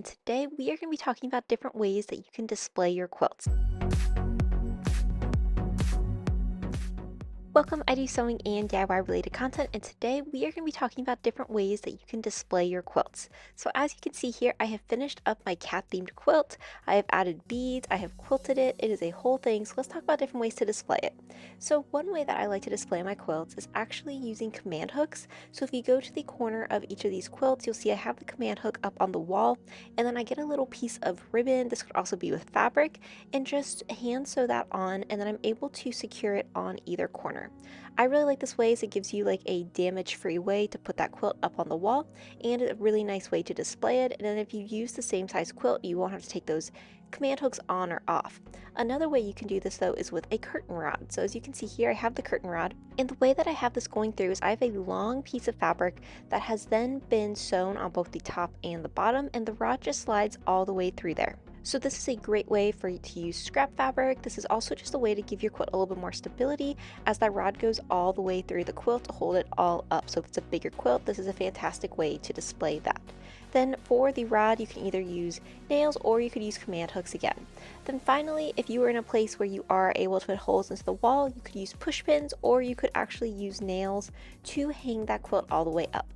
Today we are going to be talking about different ways that you can display your quilts. Welcome, I do sewing and DIY related content, and today we are going to be talking about different ways that you can display your quilts. So as you can see here, I have finished up my cat themed quilt. I have added beads, I have quilted it. It is a whole thing, so let's talk about different ways to display it. So one way that I like to display my quilts is actually using command hooks. So if you go to the corner of each of these quilts, you'll see I have the command hook up on the wall, and then I get a little piece of ribbon. This could also be with fabric, and just hand sew that on, and then I'm able to secure it on either corner. I really like this way as it gives you like a damage-free way to put that quilt up on the wall, and a really nice way to display it. And then if you use the same size quilt, you won't have to take those command hooks on or off. Another way you can do this though is with a curtain rod. So as you can see here, I have the curtain rod, and the way that I have this going through is I have a long piece of fabric that has then been sewn on both the top and the bottom, and the rod just slides all the way through there. So this is a great way for you to use scrap fabric. This is also just a way to give your quilt a little bit more stability, as that rod goes all the way through the quilt to hold it all up. So if it's a bigger quilt, this is a fantastic way to display that. Then for the rod, you can either use nails or you could use command hooks again. Then finally, if you are in a place where you are able to put holes into the wall, you could use push pins, or you could actually use nails to hang that quilt all the way up.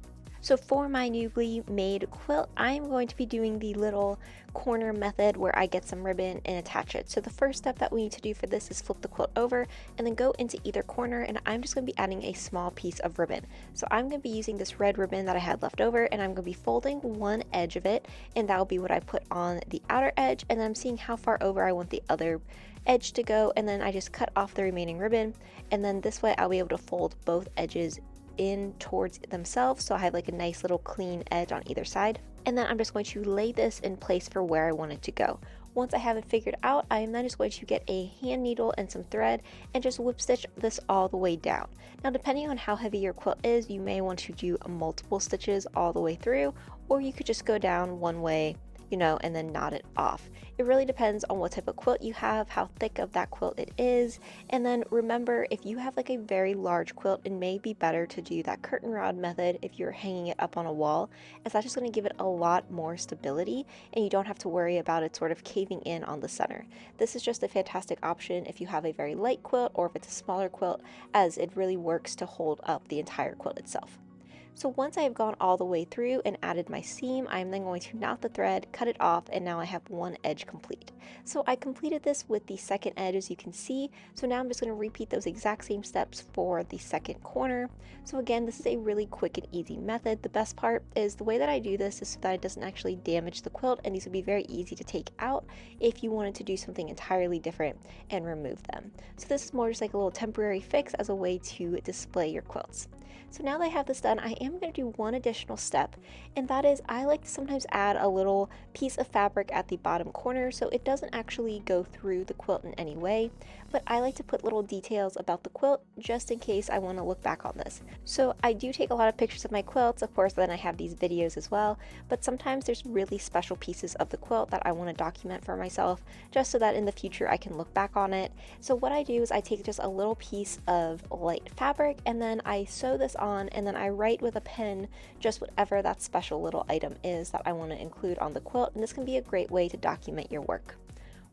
So for my newly made quilt, I'm going to be doing the little corner method where I get some ribbon and attach it. So the first step that we need to do for this is flip the quilt over and then go into either corner, and I'm just going to be adding a small piece of ribbon. So I'm going to be using this red ribbon that I had left over, and I'm going to be folding one edge of it, and that will be what I put on the outer edge, and then I'm seeing how far over I want the other edge to go, and then I just cut off the remaining ribbon, and then this way I'll be able to fold both edges in towards themselves, so I have like a nice little clean edge on either side. And then I'm just going to lay this in place for where I want it to go. Once I have it figured out, I am then just going to get a hand needle and some thread and just whip stitch this all the way down. Now depending on how heavy your quilt is, you may want to do multiple stitches all the way through, or you could just go down one way, and then knot it off. It really depends on what type of quilt you have, how thick of that quilt it is. And then remember, if you have like a very large quilt, it may be better to do that curtain rod method if you're hanging it up on a wall, as that's just going to give it a lot more stability, and you don't have to worry about it sort of caving in on the center. This is just a fantastic option if you have a very light quilt or if it's a smaller quilt, as it really works to hold up the entire quilt itself. So once I have gone all the way through and added my seam, I'm then going to knot the thread, cut it off, and now I have one edge complete. So I completed this with the second edge, as you can see. So now I'm just going to repeat those exact same steps for the second corner. So again, this is a really quick and easy method. The best part is the way that I do this is so that it doesn't actually damage the quilt, and these would be very easy to take out if you wanted to do something entirely different and remove them. So this is more just like a little temporary fix as a way to display your quilts. So now that I have this done, I am going to do one additional step, and that is I like to sometimes add a little piece of fabric at the bottom corner so it doesn't actually go through the quilt in any way, but I like to put little details about the quilt just in case I want to look back on this. So I do take a lot of pictures of my quilts, of course, then I have these videos as well, but sometimes there's really special pieces of the quilt that I want to document for myself, just so that in the future I can look back on it. So what I do is I take just a little piece of light fabric, and then I sew this on, and then I write with a pen just whatever that special little item is that I want to include on the quilt, and this can be a great way to document your work.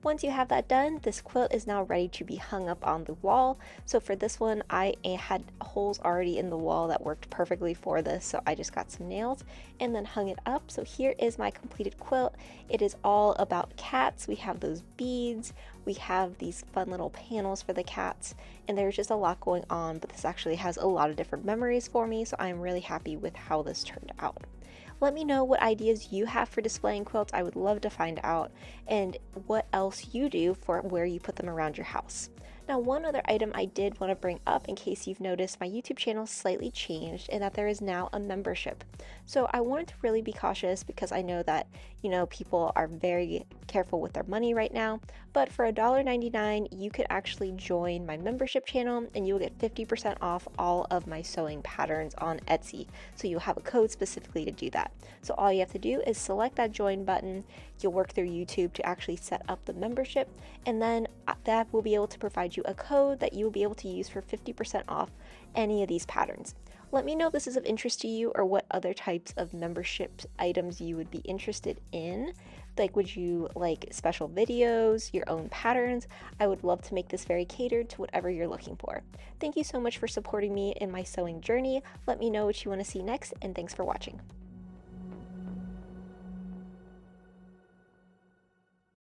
Once you have that done, this quilt is now ready to be hung up on the wall. So for this one, I had holes already in the wall that worked perfectly for this, so I just got some nails and then hung it up. So here is my completed quilt. It is all about cats. We have those beads, we have these fun little panels for the cats, and there's just a lot going on, but this actually has a lot of different memories for me, so I'm really happy with how this turned out. Let me know what ideas you have for displaying quilts. I would love to find out, and what else you do for where you put them around your house. Now, one other item I did want to bring up, in case you've noticed, my YouTube channel slightly changed in that there is now a membership. So I wanted to really be cautious because I know that, people are very careful with their money right now, but for $1.99, you could actually join my membership channel and you will get 50% off all of my sewing patterns on Etsy. So you'll have a code specifically to do that. So all you have to do is select that join button. You'll work through YouTube to actually set up the membership, and then that will be able to provide you a code that you will be able to use for 50% off any of these patterns. Let me know if this is of interest to you or what other types of membership items you would be interested in. Like, would you like special videos, your own patterns? I would love to make this very catered to whatever you're looking for. Thank you so much for supporting me in my sewing journey. Let me know what you want to see next, and thanks for watching.